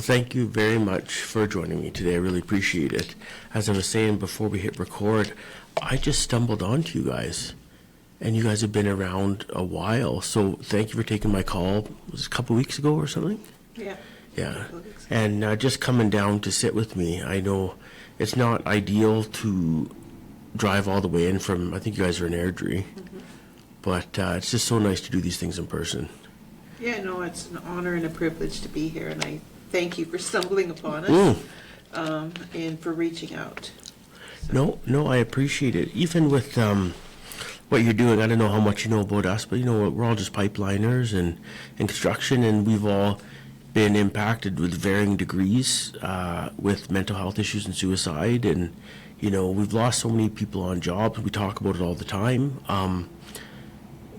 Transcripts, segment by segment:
Well, thank you very much for joining me today. I really appreciate it. As I was saying before we hit record, I just stumbled onto you guys, and you guys have been around a while. So thank you for taking my call. Was it a couple weeks ago or something? Yeah. Yeah. And just coming down to sit with me. I know it's not ideal to drive all the way in from, I think you guys are in Airdrie, but it's just so nice to do these things in person. Yeah, no, it's an honor and a privilege to be here, and I thank you for stumbling upon us and for reaching out. So. No, I appreciate it. Even with what you're doing, I don't know how much you know about us, but you know, we're all just pipeliners and construction, and we've all been impacted with varying degrees with mental health issues and suicide, and you know, we've lost so many people on jobs. We talk about it all the time.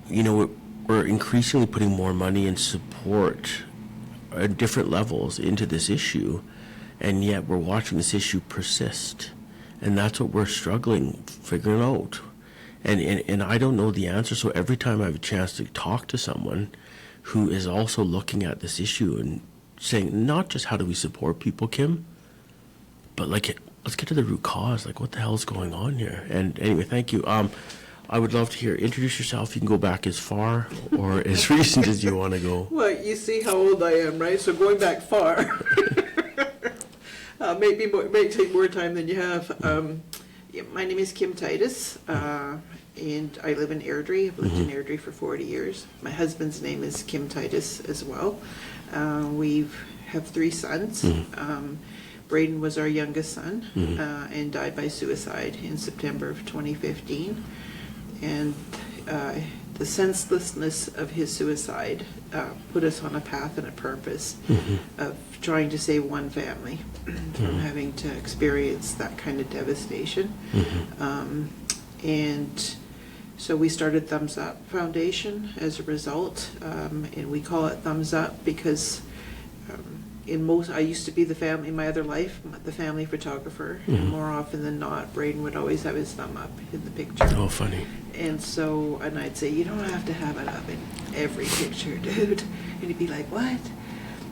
You know, we're increasingly putting more money and support at different levels into this issue, and yet we're watching this issue persist, and that's what we're struggling figuring out. And I don't know the answer, so every time I have a chance to talk to someone who is also looking at this issue and saying, not just how do we support people, Kim, but like, let's get to the root cause, like what the hell is going on here? And anyway, thank you. I would love to hear, introduce yourself. You can go back as far or as recent as you want to go. Well, you see how old I am, right? So going back far, may take more time than you have. Yeah, my name is Kim Titus, and I live in Airdrie. I've lived in Airdrie for 40 years. My husband's name is Kim Titus as well. We have 3 sons. Braden was our youngest son and died by suicide in September of 2015. And the senselessness of his suicide put us on a path and a purpose of trying to save one family from having to experience that kind of devastation. And so we started Thumbs Up Foundation as a result, and we call it Thumbs Up because I used to be in my other life, the family photographer, and more often than not, Braden would always have his thumb up in the picture. Oh, funny. And I'd say, you don't have to have it up in every picture, dude. And he'd be like, what?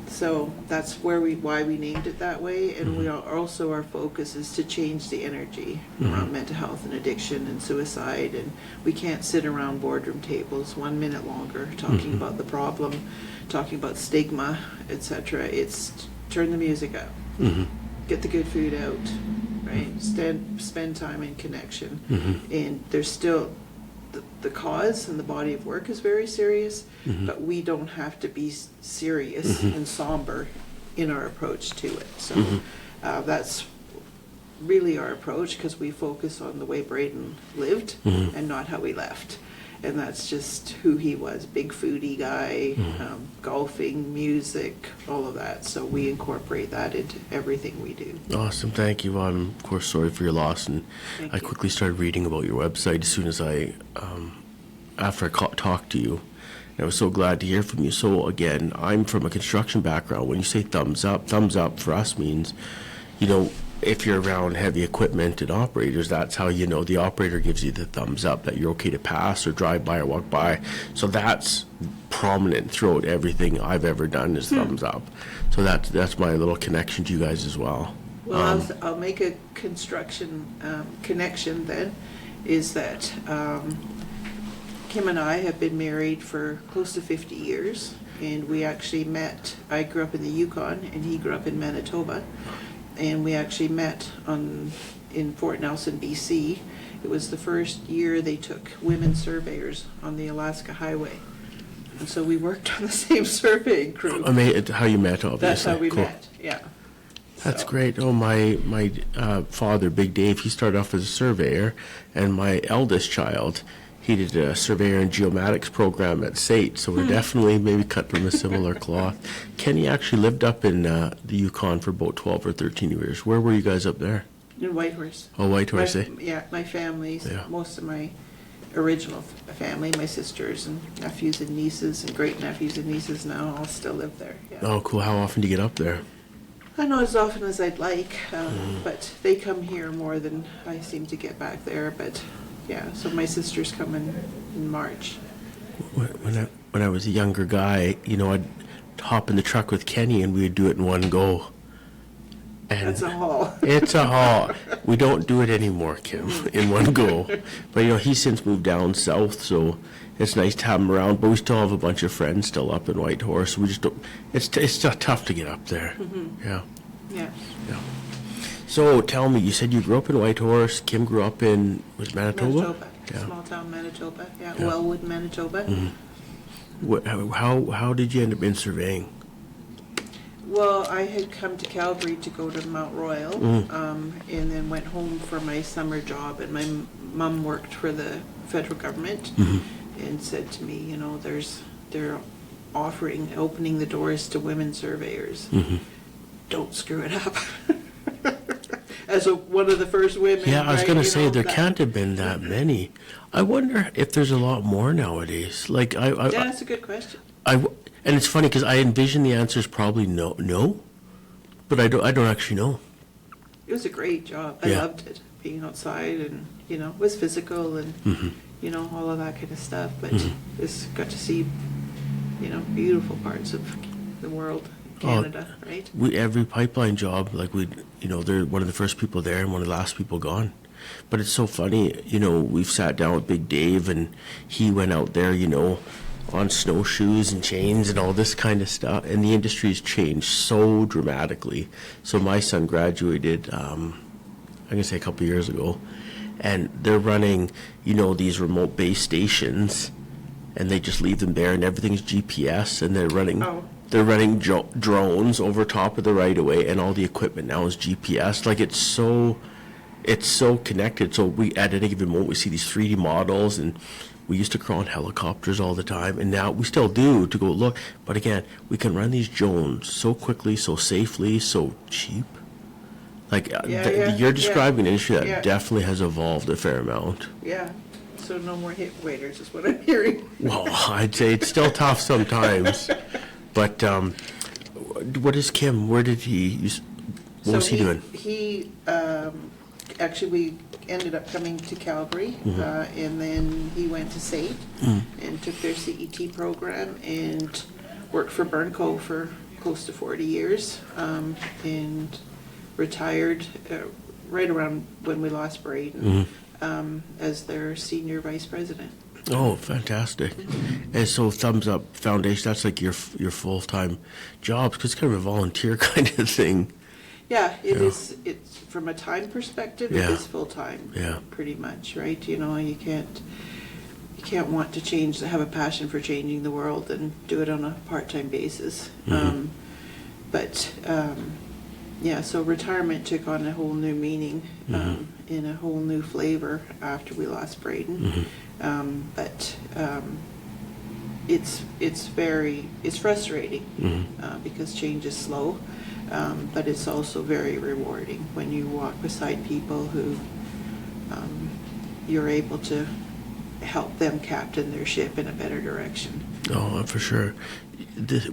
So that's why we named it that way. And we are also, our focus is to change the energy around mental health and addiction and suicide. And we can't sit around boardroom tables 1 minute longer talking about the problem, talking about stigma, etc. It's turn the music up, get the good food out, right? Spend time in connection. And there's still the cause and the body of work is very serious, but we don't have to be serious and somber in our approach to it. So that's really our approach, because we focus on the way Braden lived and not how he left. And that's just who he was, big foodie guy, golfing, music, all of that. So we incorporate that into everything we do. Awesome, thank you. I'm, of course, sorry for your loss. And I quickly started reading about your website as soon as after I talked to you. And I was so glad to hear from you. So again, I'm from a construction background. When you say thumbs up for us means, you know, if you're around heavy equipment and operators, that's how you know the operator gives you the thumbs up that you're okay to pass or drive by or walk by. So that's prominent throughout everything I've ever done is thumbs up. So that's my little connection to you guys as well. Well, I'll make a construction connection then, is that Kim and I have been married for close to 50 years, and we actually met. I grew up in the Yukon and he grew up in Manitoba. And we actually met in Fort Nelson, BC. It was the first year they took women surveyors on the Alaska Highway. And so we worked on the same surveying crew. How you met, obviously. That's how we met, yeah. That's great. Oh, my father, Big Dave, he started off as a surveyor, and my eldest child, he did a surveyor and geomatics program at SAIT, so we're definitely maybe cut from a similar cloth. Kenny actually lived up in the Yukon for about 12 or 13 years. Where were you guys up there? In Whitehorse. Oh, Whitehorse, eh? Yeah, my family's, most of my original family, my sisters and nephews and nieces and great nephews and nieces now all still live there. Yeah. Oh, cool. How often do you get up there? Not as often as I'd like, but they come here more than I seem to get back there. But yeah, so my sister's coming in March. When I was a younger guy, you know, I'd hop in the truck with Kenny and we would do it in one go. And That's a haul. it's a haul. We don't do it anymore, Kim, in one go. But, he's since moved down south, so it's nice to have him around. But we still have a bunch of friends still up in Whitehorse. We just don't, it's tough to get up there. Yeah. Yeah. Yeah. So tell me, you said you grew up in Whitehorse. Kim grew up in, was it Manitoba? Manitoba. Yeah. Small town Manitoba. Yeah. Yeah. Wellwood, Manitoba. How did you end up in surveying? Well, I had come to Calgary to go to Mount Royal, and then went home for my summer job. And my mom worked for the federal government, and said to me, they're opening the doors to women surveyors. Don't screw it up. As one of the first women. Yeah, I was right, going to say there that- can't have been that many. I wonder if there's a lot more nowadays. Like Yeah, that's a good question. And it's funny because I envision the answer is probably no, but I don't actually know. It was a great job. I Yeah. loved it, being outside, and it was physical and all of that kind of stuff. But just got to see beautiful parts of the world, Canada, right? Every pipeline job, like they're one of the first people there and one of the last people gone. But it's so funny, we've sat down with Big Dave and he went out there, on snowshoes and chains and all this kind of stuff, and the industry's changed so dramatically. So my son graduated, I'm gonna say a couple years ago, and they're running, these remote base stations, and they just leave them there, and everything's GPS, and they're running. Oh. They're running drones over top of the right of way, and all the equipment now is GPS. Like it's so connected. So we at any given moment we see these 3D models, and we used to crawl in helicopters all the time, and now we still do to go look. But again, we can run these drones so quickly, so safely, so cheap. Like you're describing an industry that definitely has evolved a fair amount. Yeah. So no more hip waders is what I'm hearing. Well, I'd say it's still tough sometimes. But what is Kim? Where did he? What was he doing? He actually, we ended up coming to Calgary, and then he went to SAIT and took their CET program and worked for Burnco for close to 40 years, and retired right around when we lost Braden as their senior vice president. Oh, fantastic. And so Thumbs Up Foundation, that's like your full-time job, because it's kind of a volunteer kind of thing. Yeah, it is. It's from a time perspective, it is full-time, pretty much, right? You can't want to have a passion for changing the world and do it on a part-time basis. So retirement took on a whole new meaning and a whole new flavor after we lost Braden. It's frustrating because change is slow, but it's also very rewarding when you walk beside people who you're able to help them captain their ship in a better direction. Oh, for sure.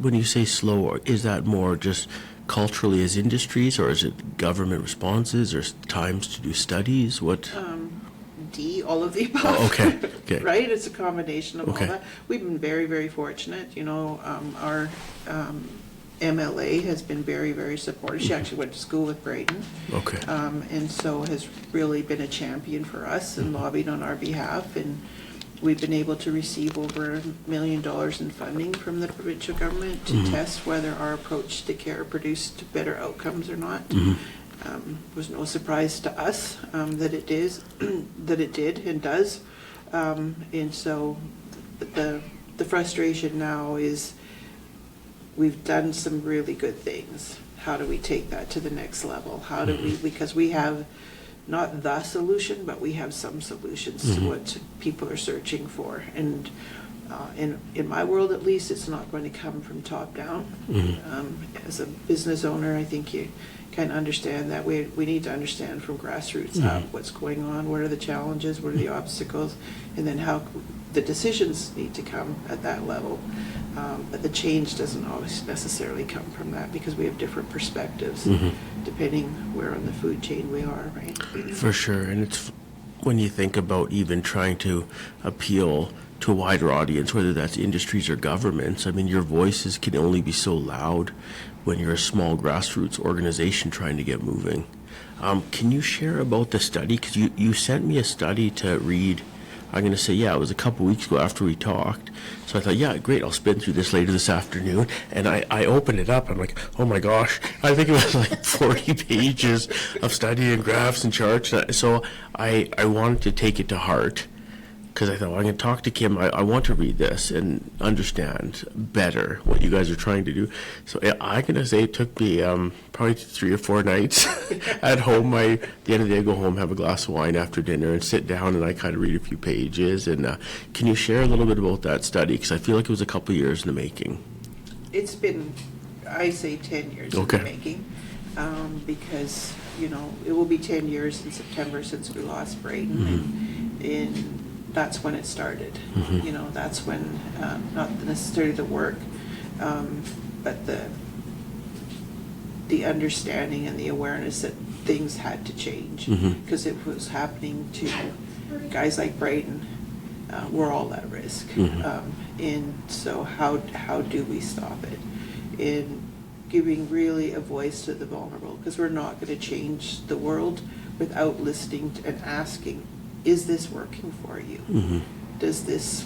When you say slow, is that more just culturally as industries, or is it government responses, or times to do studies? What? All of the above. Oh, okay. Right? It's a combination of all Okay. that. We've been very, very fortunate. Our MLA has been very, very supportive. She actually went to school with Braden. Okay. And so has really been a champion for us and lobbied on our behalf. And we've been able to receive over $1 million in funding from the provincial government to test whether our approach to care produced better outcomes or not. It was no surprise to us that it did and does. And so the frustration now is we've done some really good things. How do we take that to the next level? How do we, because we have not the solution, but we have some solutions to what people are searching for. And in my world, at least, it's not going to come from top down. As a business owner, I think you kind of understand that we need to understand from grassroots what's going on, what are the challenges, what are the obstacles, and then how the decisions need to come at that level. But the change doesn't always necessarily come from that, because we have different perspectives depending where on the food chain we are, right? For sure. And it's when you think about even trying to appeal to a wider audience, whether that's industries or governments. I mean, your voices can only be so loud when you're a small grassroots organization trying to get moving. Can you share about the study? Because you sent me a study to read. I'm going to say, yeah, it was a couple weeks ago after we talked. So I thought, yeah, great, I'll spin through this later this afternoon. And I opened it up. I'm like, oh my gosh, I think it was like 40 pages of study and graphs and charts. So I wanted to take it to heart, because I thought, well, I'm going to talk to Kim. I want to read this and understand better what you guys are trying to do. So I'm going to say it took me probably 3 or 4 nights at home. At the end of the day, I go home, have a glass of wine after dinner, and sit down, and I kind of read a few pages. And can you share a little bit about that study? Because I feel like it was a couple of years in the making. It's been, I say 10 years in the making, because, it will be 10 years in September since we lost Braden, and that's when it started. Mm-hmm. That's when, not necessarily the work, but the understanding and the awareness that things had to change, because it was happening to guys like Braden. We're all at risk. And so how do we stop it? In giving really a voice to the vulnerable, because we're not going to change the world without listening and asking, is this working for you? Does this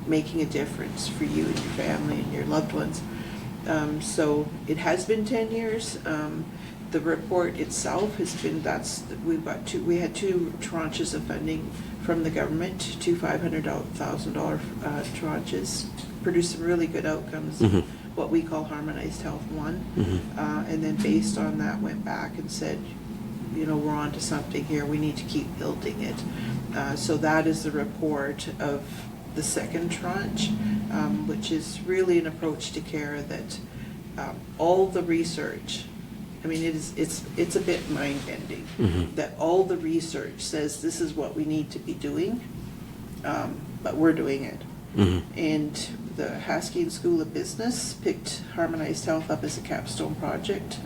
making a difference for you and your family and your loved ones? So it has been 10 years. The report itself has been, we had 2 tranches of funding from the government, 2 $500,000 tranches, produced some really good outcomes, what we call Harmonized Health 1. And then based on that, went back and said, we're on to something here, we need to keep building it. So that is the report of the second tranche, which is really an approach to care that all the research, it's a bit mind-bending, that all the research says this is what we need to be doing, but we're doing it. And the Haskell School of Business picked Harmonized Health up as a capstone project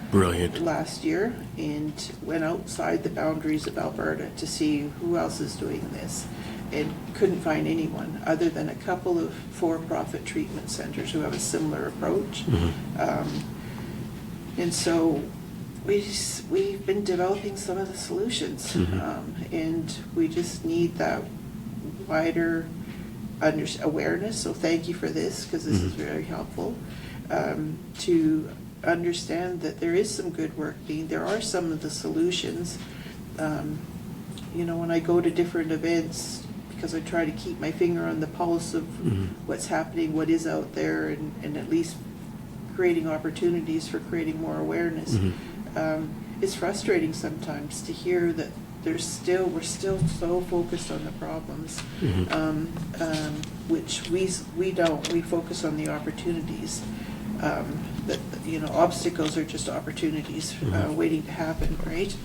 Brilliant. last year, and went outside the boundaries of Alberta to see who else is doing this, and couldn't find anyone other than a couple of for-profit treatment centers who have a similar approach. And so we've been developing some of the solutions, and we just need that wider awareness. So thank you for this, because this is very helpful, to understand that there is some good work there are some of the solutions. When I go to different events, because I try to keep my finger on the pulse of what's happening, what is out there, and at least creating opportunities for creating more awareness. It's frustrating sometimes to hear that we're still so focused on the problems, which we don't. We focus on the opportunities. Obstacles are just opportunities waiting to happen, right?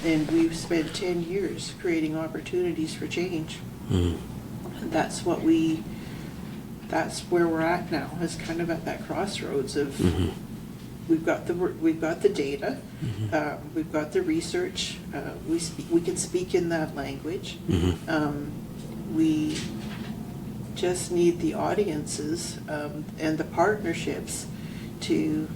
And we've spent 10 years creating opportunities for change. And that's where we're at now. Is kind of at that crossroads of we've got the data, we've got the research, we can speak in that language. We just need the audiences and the partnerships to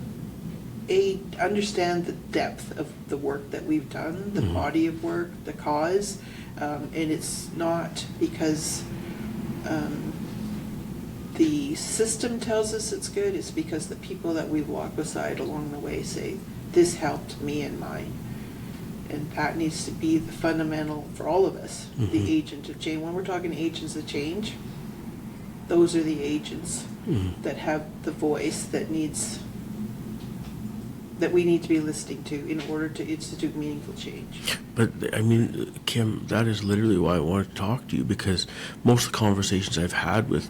understand the depth of the work that we've done, the body of work, the cause, and it's not because the system tells us it's good, it's because the people that we walk beside along the way say, this helped me and mine. And that needs to be the fundamental for all of us, the agent of change. When we're talking agents of change, those are the agents that have the voice that we need to be listening to in order to institute meaningful change. But Kim, that is literally why I wanted to talk to you, because most of the conversations I've had with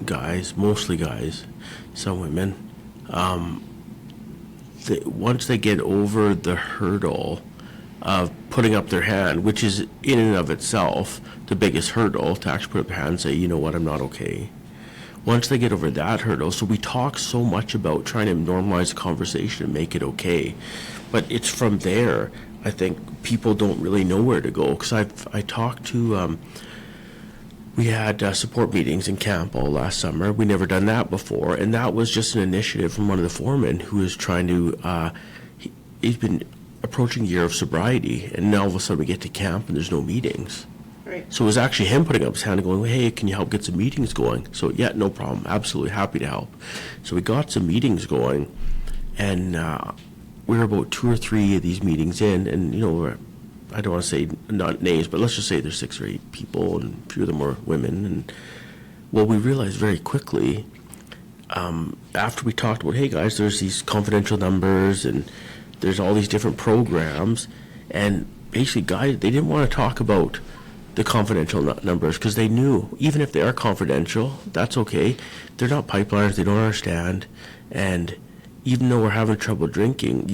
guys, mostly guys, some women, once they get over the hurdle of putting up their hand, which is in and of itself the biggest hurdle, to actually put up their hand and say, you know what, I'm not okay. Once they get over that hurdle, so we talk so much about trying to normalize the conversation and make it okay, but it's from there, I think people don't really know where to go. Because I talked to we had support meetings in camp all last summer. We never done that before, and that was just an initiative from one of the foremen who was trying to. He's been approaching a year of sobriety, and now all of a sudden we get to camp and there's no meetings. Right. So it was actually him putting up his hand and going, "Hey, can you help get some meetings going?" So yeah, no problem, absolutely happy to help. So we got some meetings going, and we were about 2 or 3 of these meetings in, and I don't want to say not names, but let's just say there's 6 or 8 people, and a few of them were women. And well, we realized very quickly, after we talked about, hey guys, there's these confidential numbers, and there's all these different programs, and basically, guys, they didn't want to talk about the confidential numbers because they knew, even if they are confidential, that's okay. They're not pipelines, they don't understand, and even though we're having trouble drinking,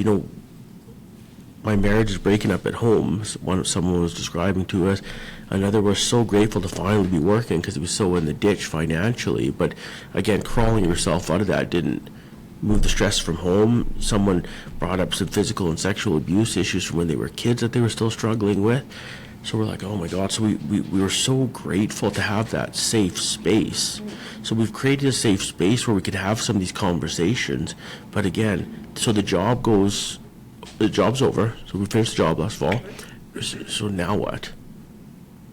my marriage is breaking up at home. Someone was describing to us. Another was so grateful to finally be working because it was so in the ditch financially. But again, crawling yourself out of that didn't move the stress from home. Someone brought up some physical and sexual abuse issues from when they were kids that they were still struggling with. So we're like, oh my God. So we were so grateful to have that safe space. So we've created a safe space where we could have some of these conversations. But again, so the job's over. So we finished the job last fall. So now what?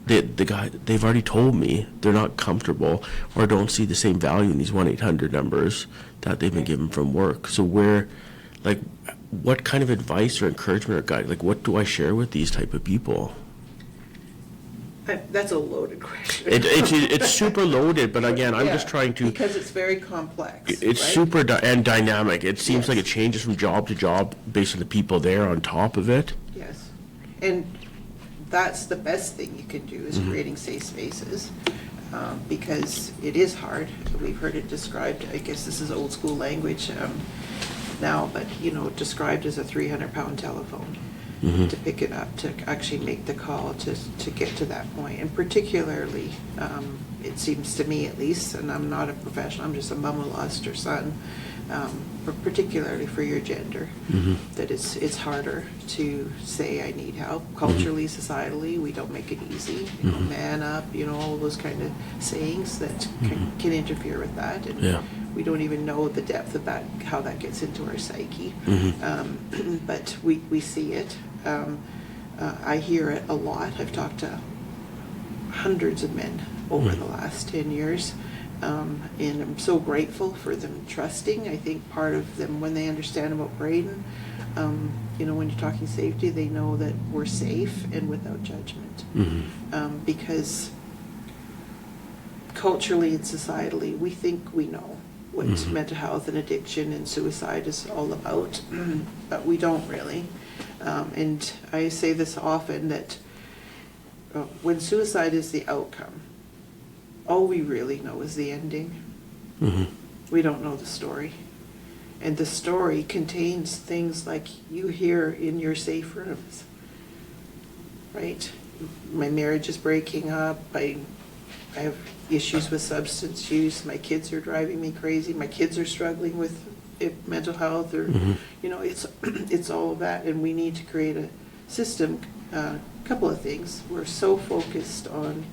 They've already told me they're not comfortable or don't see the same value in these 1-800 numbers that they've been given from work. So what kind of advice or encouragement or guide, what do I share with these type of people? That's a loaded question. It's super loaded, but again, I'm just trying to... Because it's very complex. It's right? super and dynamic. It seems Yes. like it changes from job to job based on the people there on top of it. Yes. And that's the best thing you can do is Mm-hmm. creating safe spaces, because it is hard. We've heard it described, I guess this is old school language now, but described as a 300-pound telephone. Mm-hmm. To pick it up, to actually make the call, to get to that point. And particularly, it seems to me at least, and I'm not a professional, I'm just a mom who lost her son, but particularly for your gender, Mm-hmm. that it's harder to say I need help. Culturally, societally, we don't make it easy. Mm-hmm. Man up, all those kind of sayings that can interfere with that. And Yeah. we don't even know the depth of that, how that gets into our psyche. Mm-hmm. But we see it. I hear it a lot. I've talked to hundreds of men over the last 10 years, and I'm so grateful for them trusting. I think part of them, when they understand about Braden, when you're talking safety, they know that we're safe and without judgment. Mm-hmm. Because culturally and societally, we think we know what mental health and addiction and suicide is all about, but we don't really. And I say this often, that when suicide is the outcome, all we really know is the ending. Mm-hmm. We don't know the story. And the story contains things like you hear in your safe rooms, right? My marriage is breaking up. I have issues with substance use. My kids are driving me crazy. My kids are struggling with mental health, or it's all of that. And we need to create a system. A couple of things. We're so focused on,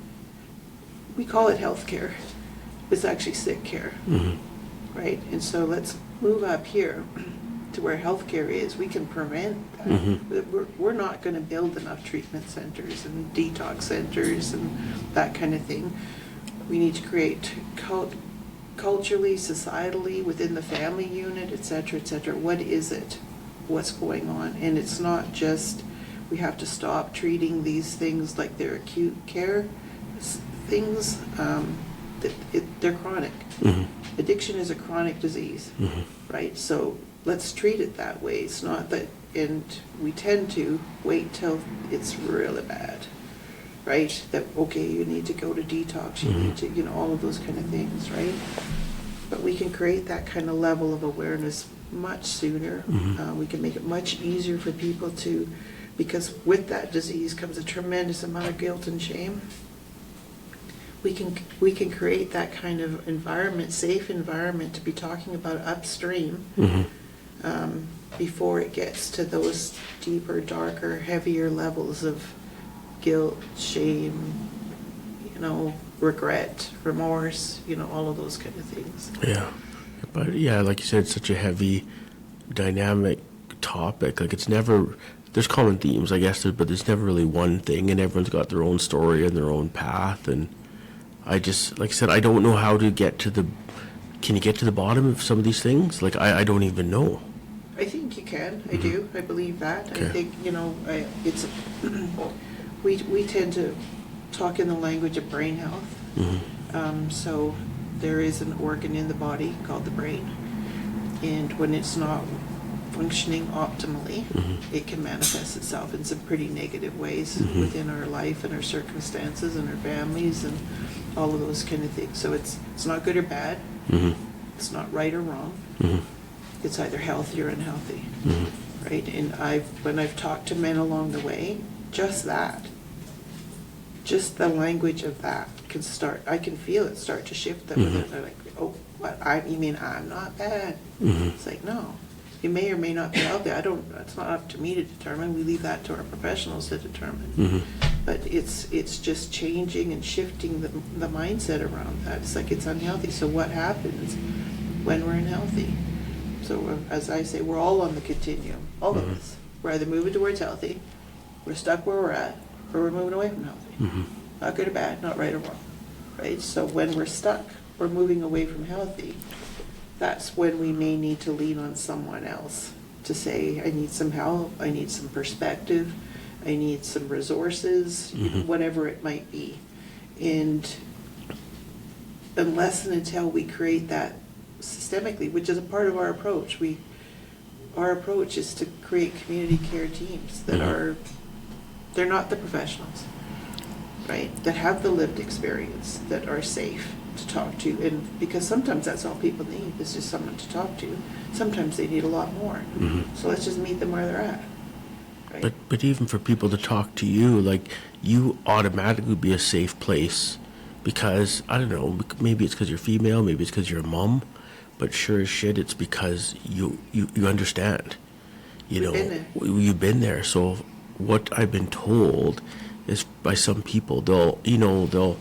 we call it health care. It's actually sick care, right? And so let's move up here to where healthcare is. We can prevent that. We're not going to build enough treatment centers and detox centers and that kind of thing. We need to create culturally, societally, within the family unit, et cetera, et cetera. What is it? What's going on? And it's not just, we have to stop treating these things like they're acute care things. They're chronic. Addiction is a chronic disease, right? So let's treat it that way. It's not that, and we tend to wait till it's really bad, right? That, okay, you need to go to detox, you need to, all of those kind of things, right? But we can create that kind of level of awareness much sooner. We can make it much easier for people to, because with that disease comes a tremendous amount of guilt and shame. We can create that kind of environment, safe environment, to be talking about upstream before it gets to those deeper, darker, heavier levels of guilt, shame, regret, remorse, all of those kind of things. Yeah. But yeah, like you said, it's such a heavy, dynamic topic. Like it's never, there's common themes, I guess, but there's never really one thing, and everyone's got their own story and their own path. And I just, like I said, I don't know how to get to can you get to the bottom of some of these things? Like, I don't even know. I think you can. I do. I believe that. Okay. I think, it's, we tend to talk in the language of brain health. So there is an organ in the body called the brain. And when it's not functioning optimally, it can manifest itself in some pretty negative ways within our life and our circumstances and our families and all of those kind of things. So it's not good or bad. It's not right or wrong. It's either healthy or unhealthy, right? And when I've talked to men along the way, just the language of that I can feel it start to shift them. They're like, oh, what? You mean I'm not bad? It's like, no, you may or may not be healthy. It's not up to me to determine. We leave that to our professionals to determine. But it's just changing and shifting the mindset around that. It's like it's unhealthy. So what happens when we're unhealthy? So as I say, we're all on the continuum, all of us. We're either moving towards healthy, we're stuck where we're at, or we're moving away from healthy. Not good or bad, not right or wrong, right? So when we're stuck, we're moving away from healthy. That's when we may need to lean on someone else to say, I need some help, I need some perspective, I need some resources, whatever it might be. And unless and until we create that systemically, which is a part of our approach, our approach is to create community care teams that they're not the professionals, right? That have the lived experience, that are safe to talk to. And because sometimes that's all people need is just someone to talk to. Sometimes they need a lot more. So let's just meet them where they're at. Right? But even for people to talk to you, like, you automatically be a safe place because, I don't know, maybe it's because you're female, maybe it's because you're a mom, but sure as shit, it's because you understand. You've been there. So what I've been told is by some people, they'll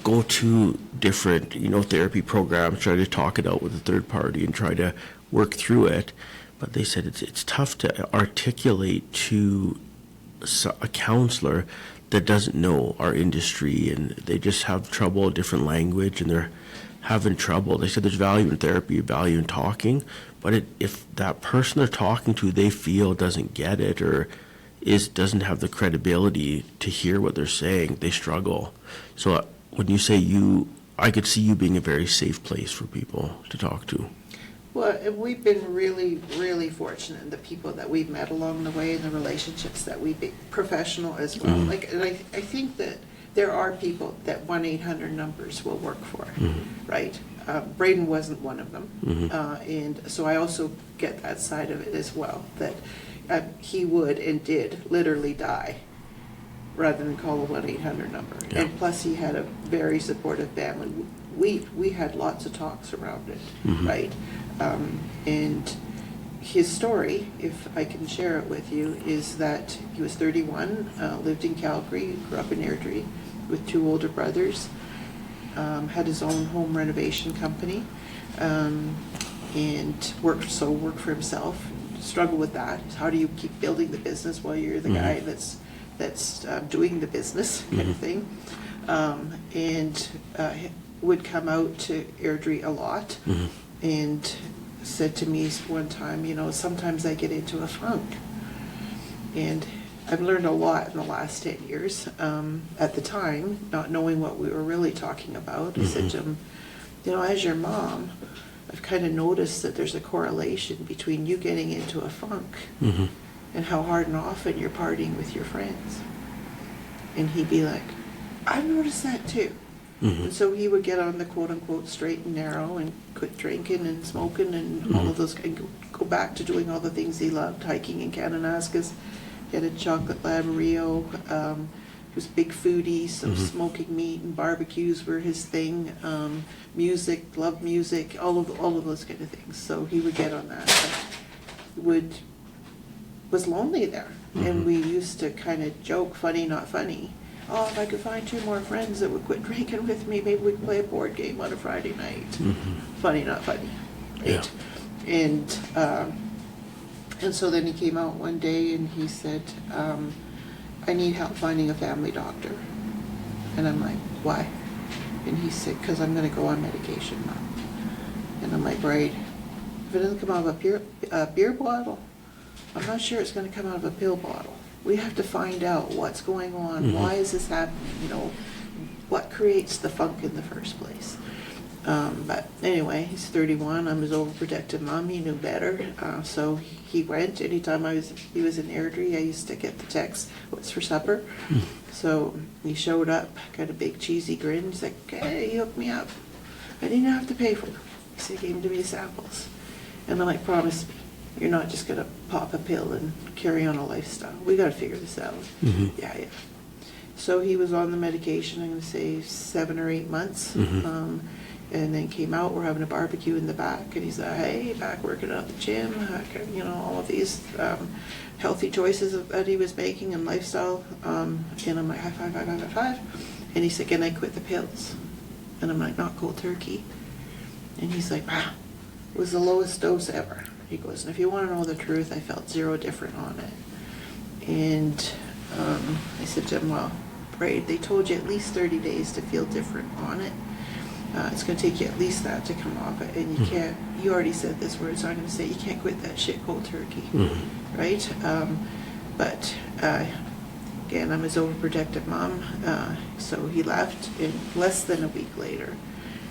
go to different, therapy programs, try to talk it out with a third party and try to work through it. But they said it's tough to articulate to a counselor that doesn't know our industry, and they just have trouble, different language, and they're having trouble. They said there's value in therapy, value in talking, but if that person they're talking to, they feel doesn't get it or doesn't have the credibility to hear what they're saying, they struggle. So when you say I could see you being a very safe place for people to talk to. Well, we've been really, really fortunate in the people that we've met along the way and the relationships that we've been professional as well. And I think that there are people that 1-800 numbers will work for, right? Braden wasn't one of them. And so I also get that side of it as well, that he would and did literally die rather than call a 1-800 number. Yeah. And plus he had a very supportive family. We had lots of talks around it, right? And his story, if I can share it with you, is that he was 31, lived in Calgary, grew up in Airdrie with 2 older brothers, had his own home renovation company, and worked for himself. Struggle with that. How do you keep building the business while you're the guy that's doing the business kind of thing? And would come out to Airdrie a lot, and said to me one time, sometimes I get into a funk. And I've learned a lot in the last 10 years. At the time, not knowing what we were really talking about, I said to him, as your mom, I've kind of noticed that there's a correlation between you getting into a funk and how hard and often you're partying with your friends. And he'd be like, I've noticed that too. And so he would get on the quote-unquote straight and narrow and quit drinking and smoking and all of those, and go back to doing all the things he loved, hiking in Kananaskis. He had a chocolate lab Rio. He was a big foodie, so smoking meat and barbecues were his thing. Music, loved music, all of those kind of things. So he would get on that. Was lonely there. And we used to kind of joke, funny, not funny, oh, if I could find 2 more friends that would quit drinking with me, maybe we could play a board game on a Friday night. Funny, not funny, right? Yeah. And so then he came out one day and he said, I need help finding a family doctor. And I'm like, why? And he said, because I'm going to go on medication now. And I'm like, right, if it doesn't come out of a beer bottle, I'm not sure it's going to come out of a pill bottle. We have to find out what's going on. Why is this happening? You know, what creates the funk in the first place? But anyway, he's 31. I'm his overprotective mom. He knew better. So he went. Anytime he was in Airdrie, I used to get the text, what's for supper? So he showed up, got a big cheesy grin. He's like, hey, you hooked me up. I didn't have to pay for them. He said, he gave to me samples. And I'm like, promise me, you're not just going to pop a pill and carry on a lifestyle. We got to figure this out. Yeah. So he was on the medication, I'm going to say 7 or 8 months. And then came out, we're having a barbecue in the back, and he's like, hey, back working out at the gym, you know, all of these healthy choices that he was making and lifestyle. And I'm like, high five, high five, high five. And he's like, can I quit the pills? And I'm like, not cold turkey. And he's like, wow, it was the lowest dose ever. He goes, and if you want to know the truth, I felt 0 different on it. And I said to him, well, Braid, they told you at least 30 days to feel different on it. It's going to take you at least that to come off it, and you can't, you already said this word, so I'm going to say you can't quit that shit cold turkey, right? But again, I'm his overprotective mom, so he left, and less than a week later,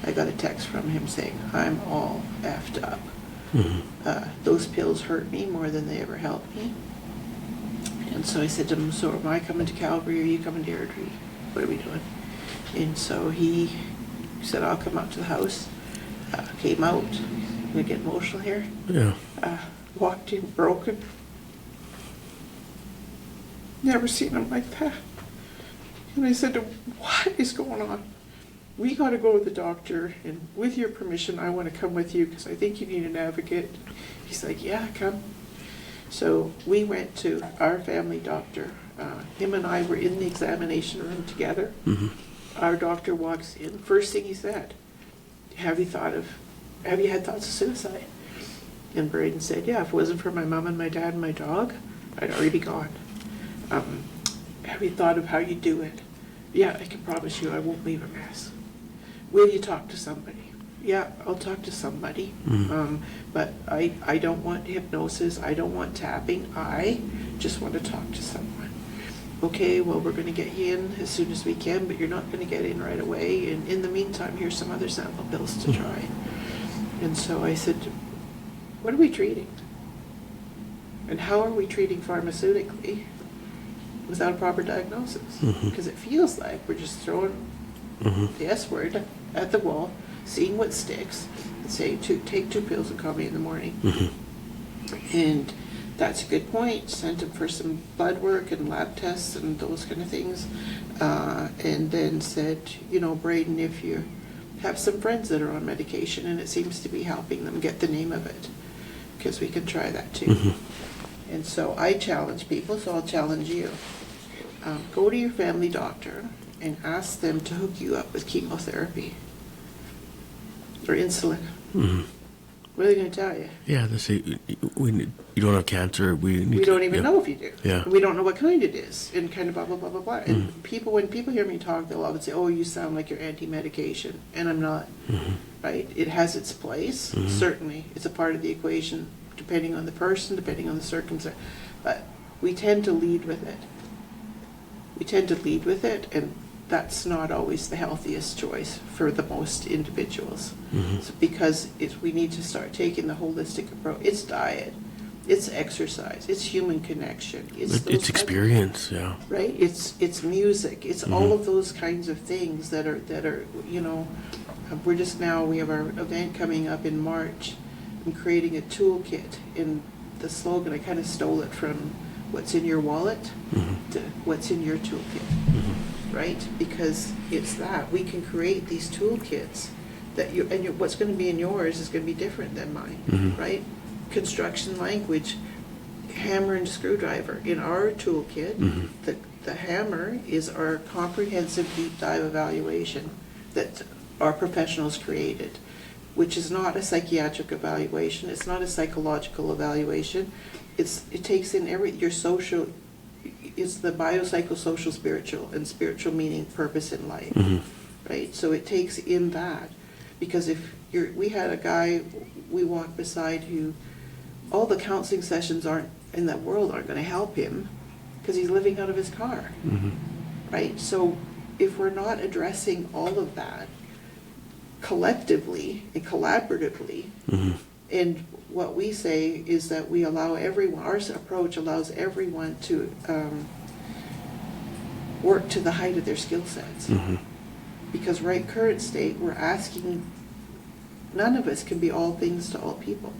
I got a text from him saying, I'm all effed up. Those pills hurt me more than they ever helped me. And so I said to him, so am I coming to Calgary, or are you coming to Airdrie? What are we doing? And so he said, I'll come out to the house. Came out. I'm going to get emotional here. Yeah. Walked in broken. Never seen him like that. And I said to him, what is going on? We got to go to the doctor, and with your permission, I want to come with you because I think you need an advocate. He's like, yeah, come. So we went to our family doctor. Him and I were in the examination room together. Our doctor walks in. First thing he said, have you had thoughts of suicide? And Braden said, yeah, if it wasn't for my mom and my dad and my dog, I'd already be gone. Have you thought of how you do it? Yeah, I can promise you I won't leave a mess. Will you talk to somebody? Yeah, I'll talk to somebody. But I don't want hypnosis. I don't want tapping. I just want to talk to someone. Okay, well, we're going to get you in as soon as we can, but you're not going to get in right away. And in the meantime, here's some other sample pills to try. And so I said, what are we treating? And how are we treating pharmaceutically without a proper diagnosis? Because it feels like we're just throwing the S word at the wall, seeing what sticks, and saying, take 2 pills and call me in the morning. And that's a good point. Sent him for some blood work and lab tests and those kind of things. And then said, you know, Braden, if you have some friends that are on medication and it seems to be helping them, get the name of it, because we can try that too. And so I challenge people, so I'll challenge you. Go to your family doctor and ask them to hook you up with chemotherapy or insulin. What are they going to tell you? Yeah, they say you don't have cancer. We don't even know if you do. Yeah. We don't know what kind it is, and kind of blah blah blah blah blah. And when people hear me talk, they'll often say, "Oh, you sound like you're anti-medication," and I'm not. Right? It has its place. Certainly, it's a part of the equation, depending on the person, depending on the circumstance. But we tend to lead with it. And that's not always the healthiest choice for the most individuals. So because we need to start taking the holistic approach. It's diet, it's exercise, it's human connection, it's experience, yeah. Right? It's music, it's all of those kinds of things that are you know. We have our event coming up in March. I'm creating a toolkit, in the slogan I kind of stole it from what's in your wallet to what's in your toolkit. Right? Because it's that. We can create these toolkits that what's going to be in yours is going to be different than mine, right? Construction language, hammer and screwdriver. In our toolkit, the hammer is our comprehensive deep dive evaluation that our professionals created, which is not a psychiatric evaluation, it's not a psychological evaluation. It takes in your social, it's the biopsychosocial spiritual, and spiritual meaning purpose in life, right? So it takes in that, because if we had a guy we walked beside who, all the counseling sessions in that world aren't going to help him because he's living out of his car, right? So if we're not addressing all of that collectively and collaboratively, and what we say is that we allow everyone, our approach allows everyone to work to the height of their skill sets. Because right current state, we're asking, none of us can be all things to all people,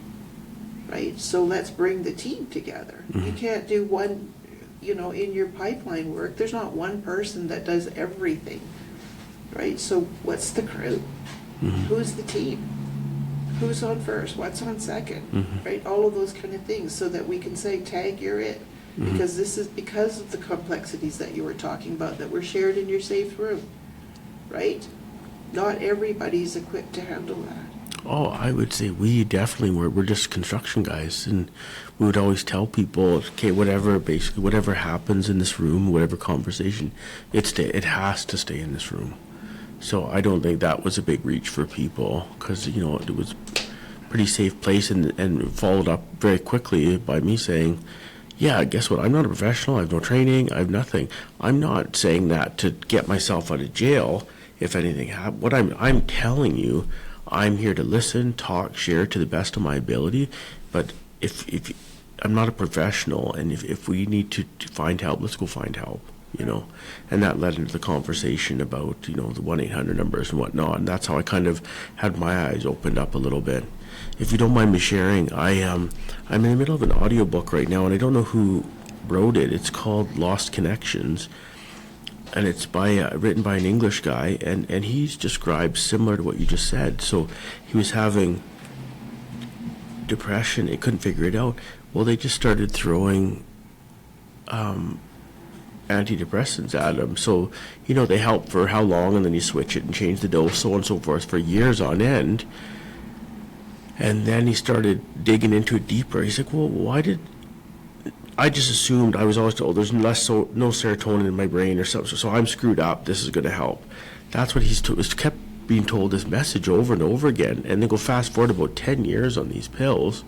right? So let's bring the team together. You can't do one, in your pipeline work, there's not one person that does everything, right? So what's the crew? Who's the team? Who's on first? What's on second? Right? All of those kind of things, so that we can say, tag, you're it. Because this is because of the complexities that you were talking about that were shared in your safe room, right? Not everybody's equipped to handle that. Oh, I would say we definitely we're just construction guys, and we would always tell people, okay, whatever happens in this room, whatever conversation, it has to stay in this room. So I don't think that was a big reach for people, because it was a pretty safe place, and followed up very quickly by me saying, yeah, guess what? I'm not a professional. I have no training. I have nothing. I'm not saying that to get myself out of jail if anything happens. What I'm telling you, I'm here to listen, talk, share to the best of my ability. But if I'm not a professional, and if we need to find help, let's go find help. And that led into the conversation about, the 1-800 numbers and whatnot. And that's how I kind of had my eyes opened up a little bit. If you don't mind me sharing, I'm in the middle of an audiobook right now, and I don't know who wrote it. It's called Lost Connections, and it's written by an English guy, and he's described similar to what you just said. So he was having depression, he couldn't figure it out. Well, they just started throwing antidepressants at him. So, they help for how long, and then you switch it and change the dose, so on and so forth, for years on end. And then he started digging into it deeper. He's like, well, why did... I just assumed, I was always told, there's no serotonin in my brain or something, so I'm screwed up, this is going to help. That's what he's kept being told, this message over and over again. And then go fast forward about 10 years on these pills.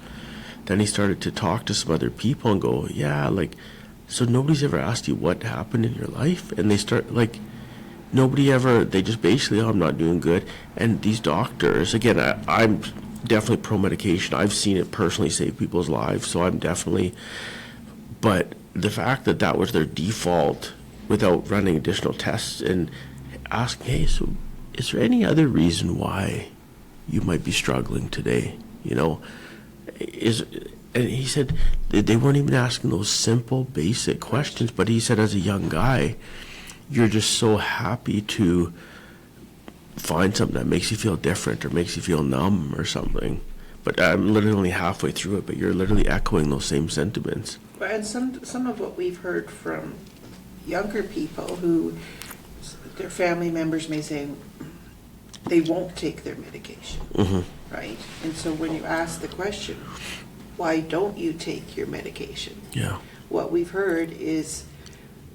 Then he started to talk to some other people and go, yeah, so nobody's ever asked you what happened in your life? And they start, they just basically, I'm not doing good. And these doctors, again, I'm definitely pro-medication. I've seen it personally save people's lives, so I'm definitely... But the fact that was their default without running additional tests and asking, hey, so is there any other reason why you might be struggling today? And he said they weren't even asking those simple, basic questions, but he said as a young guy, you're just so happy to find something that makes you feel different or makes you feel numb or something. But I'm literally only halfway through it, but you're literally echoing those same sentiments. And some of what we've heard from younger people who their family members may say they won't take their medication, right? And so when you ask the question, why don't you take your medication? Yeah. What we've heard is,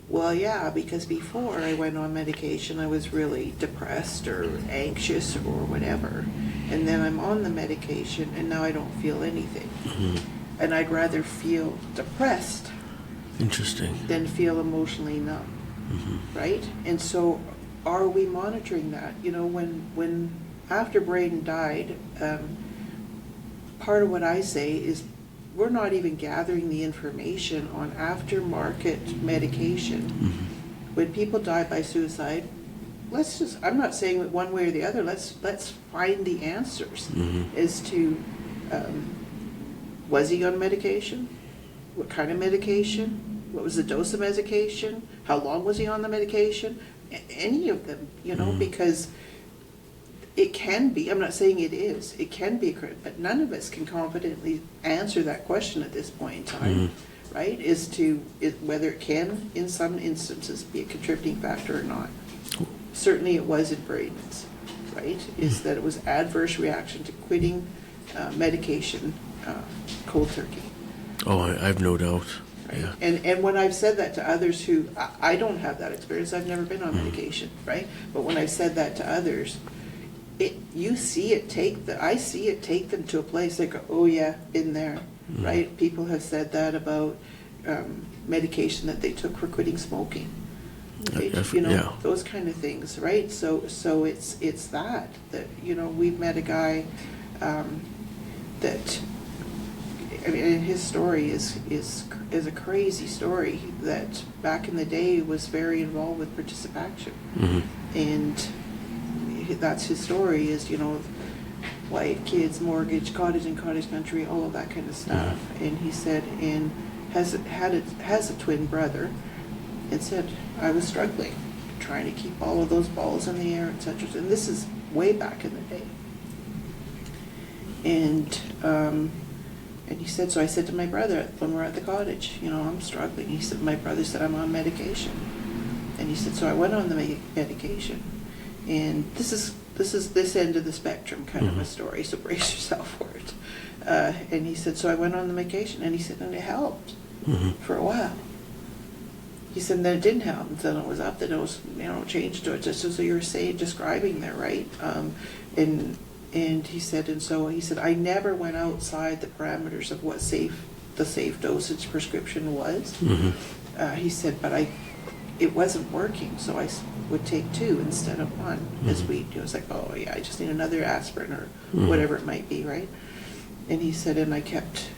well, yeah, because before I went on medication, I was really depressed or anxious or whatever. And then I'm on the medication, and now I don't feel anything. And I'd rather feel depressed than feel emotionally numb, right? And so are we monitoring that? When after Braden died, part of what I say is we're not even gathering the information on aftermarket medication. When people die by suicide, I'm not saying that one way or the other, let's find the answers as to, was he on medication? What kind of medication? What was the dose of medication? How long was he on the medication? Any of them, because it can be, I'm not saying it is, it can be, but none of us can confidently answer that question at this point in time, right, whether it can, in some instances, be a contributing factor or not. Certainly it was in Braden's, right, is that it was adverse reaction to quitting medication cold turkey. Oh, I have no doubt. Right? Yeah. And when I've said that to others who, I don't have that experience, I've never been on medication, right? But when I've said that to others, I see it take them to a place they go, oh yeah, been there, right? People have said that about medication that they took for quitting smoking, right? Those kind of things, right? So it's that, we've met a guy that, I mean, his story is a crazy story, that back in the day was very involved with participation. And that's his story, is, wife, kids, mortgage, cottage in cottage country, all of that kind of stuff. And he said, and has a twin brother, and said, I was struggling, trying to keep all of those balls in the air, etc. And this is way back in the day. And he said, so I said to my brother when we're at the cottage, I'm struggling. He said, my brother said, I'm on medication. And he said, so I went on the medication. And this is this end of the spectrum kind of a story, so brace yourself for it. And he said, so I went on the medication, and he said, and it helped for a while. He said, and then it didn't help, and then it was up, then it was, changed to it, just as you were saying, describing there, right? And he said, I never went outside the parameters of what the safe dosage prescription was. He said, but it wasn't working, so I would take 2 instead of 1 this week. It was like, oh yeah, I just need another aspirin or whatever it might be, right? And he said, and I kept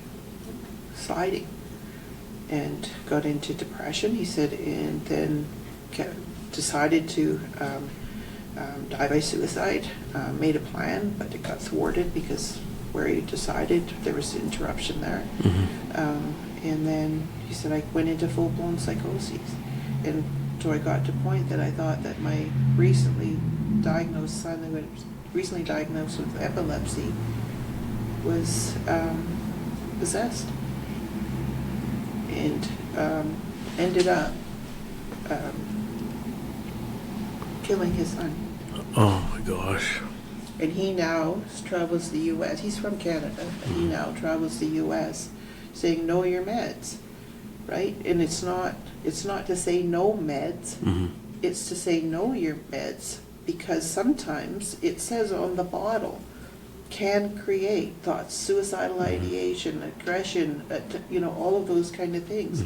sliding and got into depression, he said, and then decided to die by suicide, made a plan, but it got thwarted because where he decided there was interruption there. And then he said, I went into full-blown psychosis. And so I got to a point that I thought that my recently diagnosed son, who was recently diagnosed with epilepsy, was possessed. And ended up killing his son. Oh my gosh. And he now travels the U.S. He's from Canada. And he now travels the U.S. saying, know your meds, right? And it's not to say no meds. It's to say know your meds, because sometimes it says on the bottle, can create thoughts, suicidal ideation, aggression, all of those kind of things.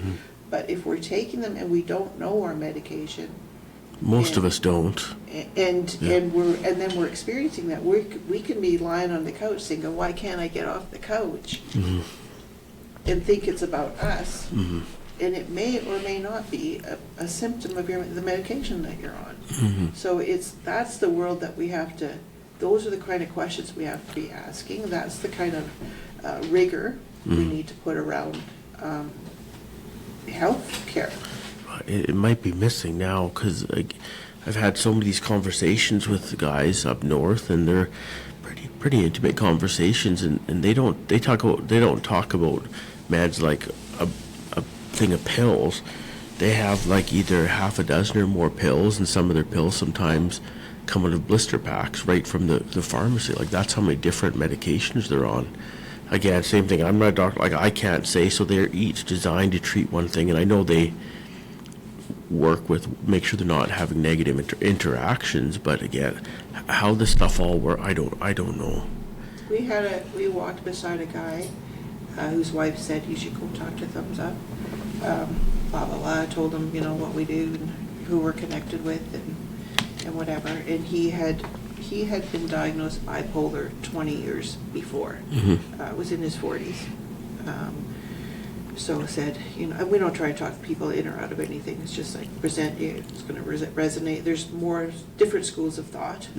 But if we're taking them and we don't know our medication, most of us don't, and then we're experiencing that, we can be lying on the couch saying, why can't I get off the couch, and think it's about us, and it may or may not be a symptom of the medication that you're on. So that's the world that we have to. Those are the kind of questions we have to be asking. That's the kind of rigor we need to put around health care. It might be missing now, because I've had some of these conversations with the guys up north, and they're pretty intimate conversations, and they don't talk about meds like a thing of pills. They have like either half a dozen or more pills, and some of their pills sometimes come out of blister packs right from the pharmacy. Like, that's how many different medications they're on. Again, same thing, I'm not a doctor, like I can't say, so they're each designed to treat one thing, and I know they make sure they're not having negative interactions, but again, how this stuff all works, I don't know. We walked beside a guy whose wife said, you should go talk to Thumbs Up, blah blah blah. I told him what we do and who we're connected with and whatever, and he had been diagnosed bipolar 20 years before. Was in his 40s. So said, we don't try to talk people in or out of anything. It's just like it's going to resonate. There's more different schools of thought.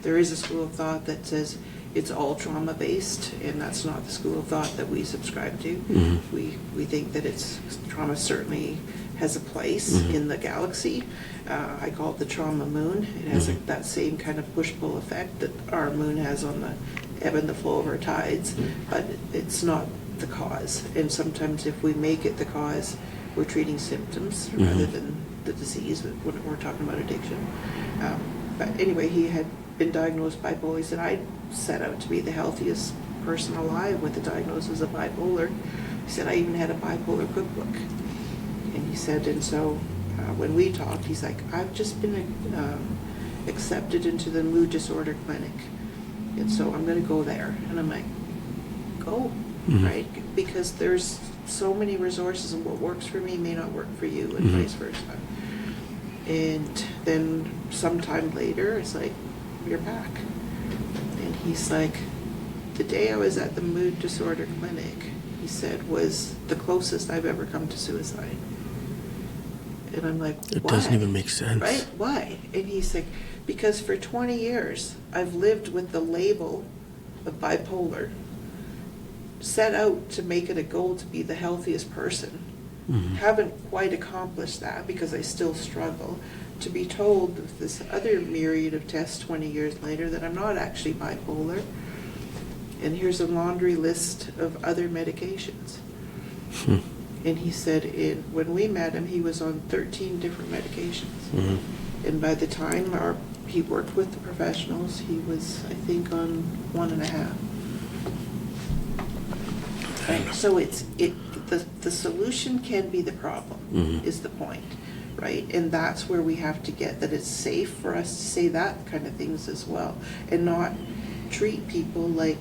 There is a school of thought that says it's all trauma based, and that's not the school of thought that we subscribe to. We think that trauma certainly has a place in the galaxy. I call it the trauma moon. It has that same kind of push-pull effect that our moon has on the ebb and the flow of our tides, but it's not the cause. And sometimes if we make it the cause, we're treating symptoms rather than the disease when we're talking about addiction. But anyway, he had been diagnosed bipolar. He said, I set out to be the healthiest person alive with the diagnosis of bipolar. He said, I even had a bipolar cookbook. And he said, and so when we talked, he's like, I've just been accepted into the mood disorder clinic. And so I'm going to go there. And I'm like, go, right? Because there's so many resources, and what works for me may not work for you, and vice versa. And then sometime later, it's like, you're back. And he's like, the day I was at the mood disorder clinic, he said, was the closest I've ever come to suicide. And I'm like, why? It doesn't even make sense. Right? Why? And he's like, because for 20 years, I've lived with the label of bipolar, set out to make it a goal to be the healthiest person. Haven't quite accomplished that because I still struggle. To be told with this other myriad of tests 20 years later that I'm not actually bipolar. And here's a laundry list of other medications. And he said when we met him, he was on 13 different medications. And by the time he worked with the professionals, he was, I think, on 1.5. Right? So the solution can be the problem, is the point, right? And that's where we have to get that it's safe for us to say that kind of things as well, and not treat people like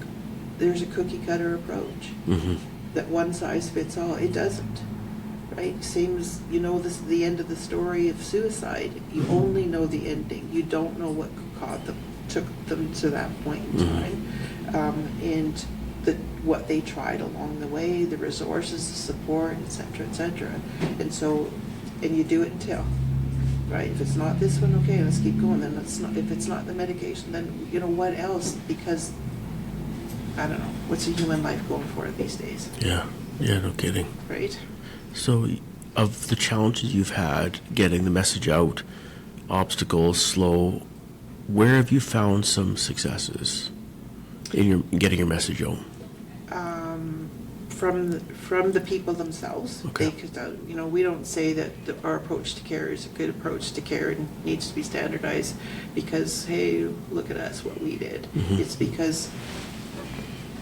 there's a cookie cutter approach, that one size fits all. It doesn't, right? Same as, this the end of the story of suicide. You only know the ending. You don't know what took them to that point in time, and what they tried along the way, the resources, the support, etc., etc. And you do it until, right? If it's not this one, okay, let's keep going. Then if it's not the medication, then what else? Because I don't know, what's a human life going for these days? Yeah, no kidding. Right. So, of the challenges you've had getting the message out, obstacles, slow, where have you found some successes in getting your message out? From the people themselves. Okay. We don't say that our approach to care is a good approach to care and needs to be standardized because, hey, look at us, what we did. It's because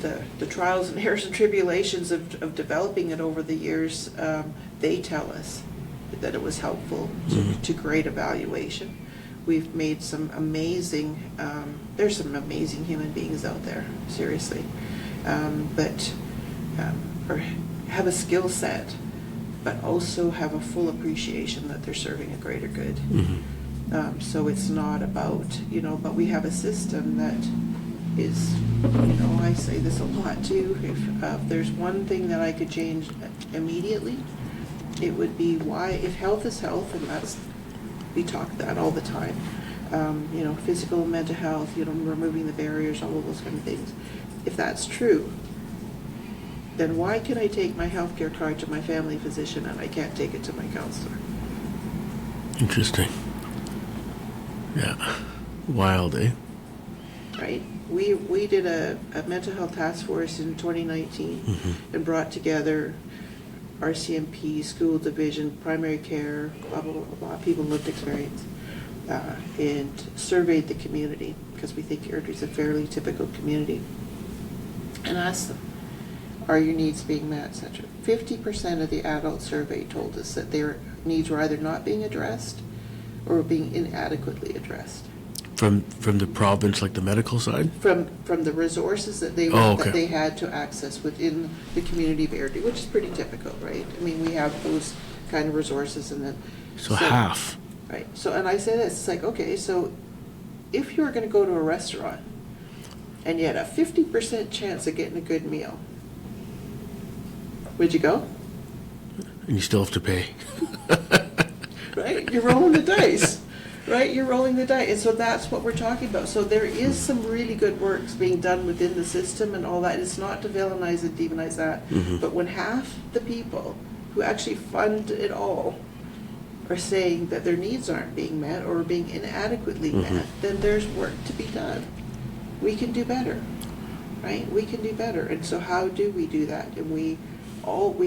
the trials and errors and tribulations of developing it over the years, they tell us that it was helpful to great evaluation. We've made some amazing, there's some amazing human beings out there, seriously, or have a skill set, but also have a full appreciation that they're serving a greater good. So it's not about, but we have a system that is, I say this a lot too, if there's one thing that I could change immediately, it would be if health is health, and we talk that all the time, physical, mental health, removing the barriers, all of those kind of things. If that's true, then why can I take my healthcare card to my family physician and I can't take it to my counselor? Interesting. Yeah. Wild, eh? Right? We did a mental health task force in 2019 and brought together RCMP, school division, primary care, blah, blah, blah, blah, people lived experience, and surveyed the community because we think Airdrie's a fairly typical community, and asked them, are your needs being met, etc. 50% of the adults surveyed told us that their needs were either not being addressed or being inadequately addressed. From the province, like the medical side? From the resources that they had to access within the community of Airdrie, which is pretty typical, right? I mean, we have those kind of resources, and then so half. Right. So, and I say this, it's like, okay, so if you were going to go to a restaurant and you had a 50% chance of getting a good meal, would you go? And you still have to pay. Right? You're rolling the dice. Right? You're rolling the dice. And so that's what we're talking about. So there is some really good works being done within the system and all that. It's not to villainize and demonize that. But when half the people who actually fund it all are saying that their needs aren't being met or are being inadequately met, then there's work to be done. We can do better. right? We can do better. And so how do we do that? And we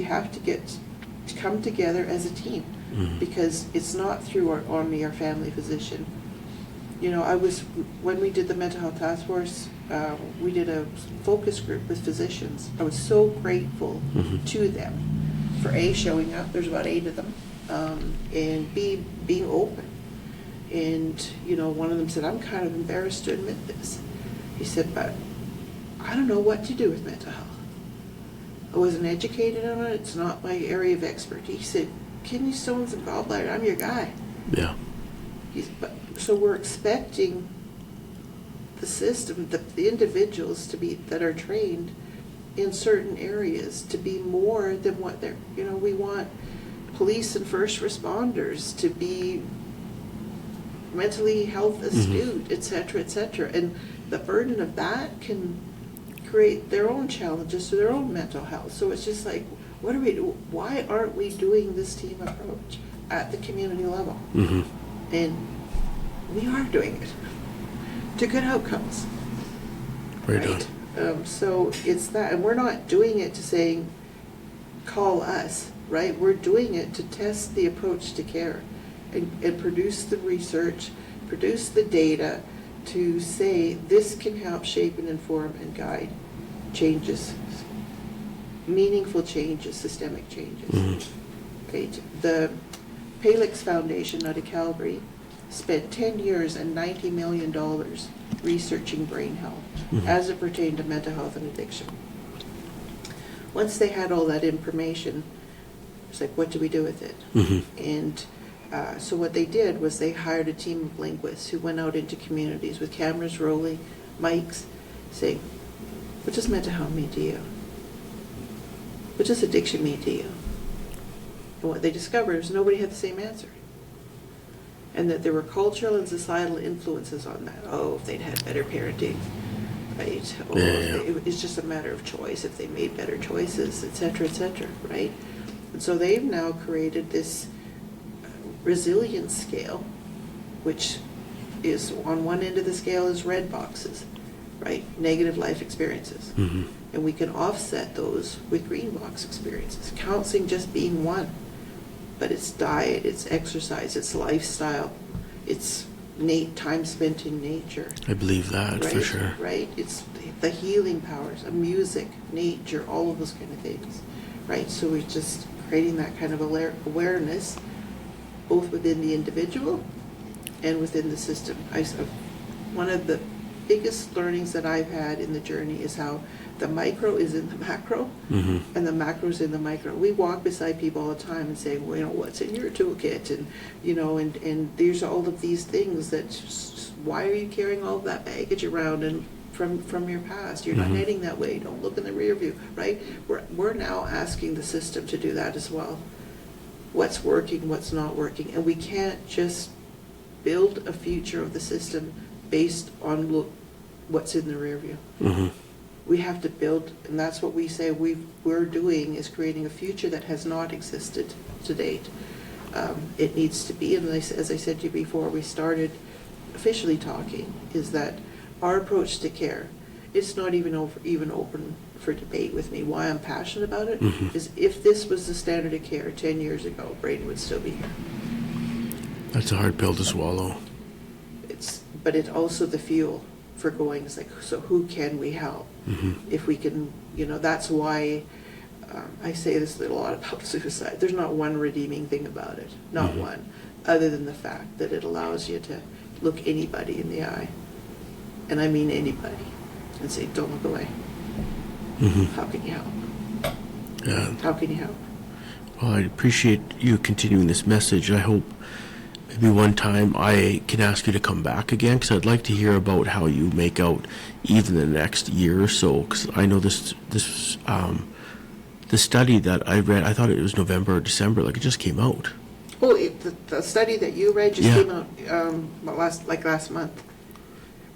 have to come together as a team, because it's not through only our family physician. You know, when we did the mental health task force, we did a focus group with physicians. I was so grateful to them for showing up. There's about 8 of them, and being open. And, you know, one of them said, I'm kind of embarrassed to admit this. He said, but I don't know what to do with mental health. I wasn't educated on it. It's not my area of expertise. He said, kidney stones and gallbladder, I'm your guy. Yeah. So we're expecting the system, the individuals that are trained in certain areas to be more than what they're, you know, we want police and first responders to be mentally health astute, et cetera, and the burden of that can create their own challenges to their own mental health. So it's just like, what are we doing? Why aren't we doing this team approach at the community level? And we are doing it to good outcomes. Right. So it's that, and we're not doing it to saying, call us, right? We're doing it to test the approach to care and produce the research, produce the data to say this can help shape and inform and guide changes, meaningful changes, systemic changes. Right? The Palix Foundation out of Calgary spent 10 years and $90 million researching brain health as it pertained to mental health and addiction. Once they had all that information, it's like, what do we do with it? And so what they did was they hired a team of linguists who went out into communities with cameras rolling, mics, saying, what does mental health mean to you? What does addiction mean to you? And what they discovered is nobody had the same answer. And that there were cultural and societal influences on that. Oh, if they'd had better parenting, right? Or it's just a matter of choice, if they made better choices, et cetera, right? And so they've now created this resilience scale, which is on one end of the scale is red boxes, right? Negative life experiences. And we can offset those with green box experiences. Counseling just being one. But it's diet, it's exercise, it's lifestyle, it's time spent in nature. I believe that, right? for sure. Right? It's the healing powers of music, nature, all of those kind of things. Right? So we're just creating that kind of awareness, both within the individual and within the system. One of the biggest learnings that I've had in the journey is how the micro is in the macro, and the macro is in the micro. We walk beside people all the time and say, well, you know, what's in your toolkit? And, you know, and there's all of these things that, why are you carrying all of that baggage around and from your past? You're not heading that way. Don't look in the rear view, right? We're now asking the system to do that as well. What's working, what's not working. And we can't just build a future of the system based on what's in the rear view. We have to build, and that's what we say we're doing, is creating a future that has not existed to date. It needs to be, and as I said to you before we started officially talking, is that our approach to care, it's not even open for debate with me. Why I'm passionate about it is if this was the standard of care 10 years ago, Braden would still be here. That's a hard pill to swallow. But it's also the fuel for going. It's like, so who can we help? If we can, you know, that's why I say this a lot about suicide. There's not one redeeming thing about it, not one, other than the fact that it allows you to look anybody in the eye, and I mean anybody, and say, don't look away. How can you help? Yeah. How can you help? Well, I appreciate you continuing this message. I hope maybe one time I can ask you to come back again, because I'd like to hear about how you make out even the next year or so, because I know this the study that I read, I thought it was November or December, like it just came out. Oh, the study that you read just came out last month,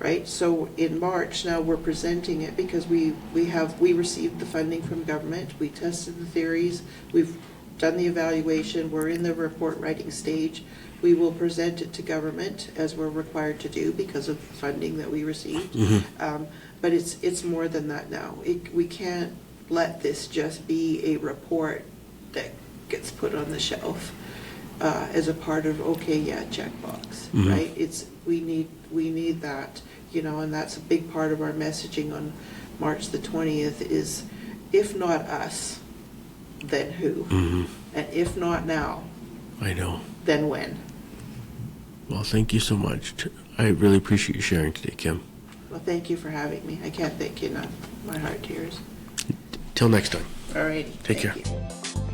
right? So in March now we're presenting it because we received the funding from government. We tested the theories. We've done the evaluation, we're in the report writing stage. We will present it to government as we're required to do because of the funding that we received. But it's more than that now. We can't let this just be a report that gets put on the shelf as a part of, okay, yeah, checkbox, right? We need that, you know, and that's a big part of our messaging on March the 20th is, if not us, then who? And if not now, I know. then when? Well, thank you so much. I really appreciate you sharing today, Kim. Well, thank you for having me. I can't thank you enough. My heart tears. Till next time. All right. Take care. You.